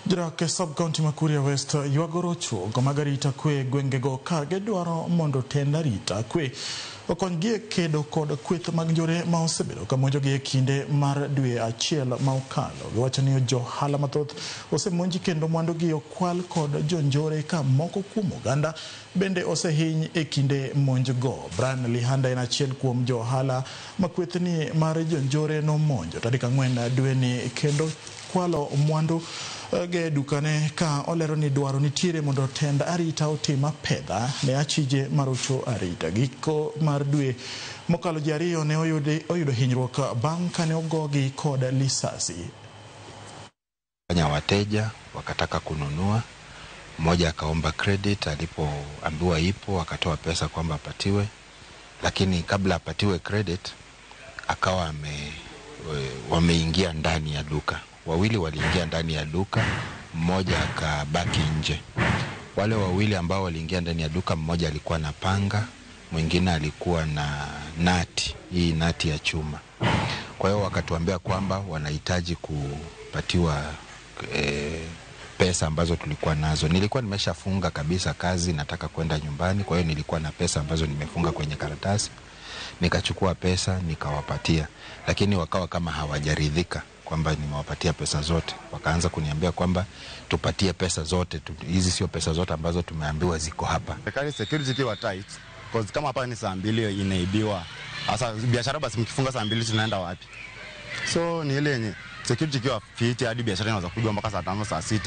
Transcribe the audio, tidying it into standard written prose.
Jodak sub-county ma Kuria West ywagoro chuo mag arita kwe gwengego ka gidwaro mondo tend arita kwe okonygi e kedo kod kweth mag njore ma osebedo ka monjogi e kinde mar dwe achiel ma okalo. Giwacho ni johala mathoth osemonji kendo mwandugi okwal kod jonjore ka moko kuom oganda bende osehiny e kinde monjgo. Brian Lihanda en achiel kuom johala ma kwethni mar jonjore nomonjo tarik 4 dwe ni kendo kwalo mwandu ge dukane ka olero ni dwaro nitiere mondo tend arita otima pedha ne achije marocho arita. Giko mar dwe mokalo ji 2 ne oyudo hinyruok bang' kane ogogi kod lisasi. Wateja wakataka kununua, mmoja akaomba credit, alipoambiwa ipo akatoa pesa kwamba apatiwe, lakini kabla apatiwe credit akawa wameingia ndani ya duka. Wawili waliingia ndani ya duka, mmoja akabaki nje. Wale wawili ambao waliingia ndani ya duka, mmoja alikuwa na panga, mwingine alikuwa na nati, hii nati ya chuma. Kwa hiyo wakatuambia kwamba wanahitaji kupatiwa pesa ambazo tulikuwa nazo. Nilikuwa nimeshafunga kabisa kazi, nataka kwenda nyumbani, kwa hiyo nilikuwa na pesa ambazo nimefunga kwenye karatasi. Nikachukua pesa nikawapatia, lakini wakawa kama hawajaridhika kwamba nimewapatia pesa zote. Wakaanza kuniambia kwamba tupatie pesa zote, hizi sio pesa zote ambazo tumeambiwa ziko hapa. Serikali security kiwa tight, because kama hapa ni saa 2 inaibiwa. Sasa biashara basi mkifunga saa 2 tunaenda wapi? So ni ile yenye security kiwa fit hadi biashara inaweza kuja mpaka saa 5 saa 6.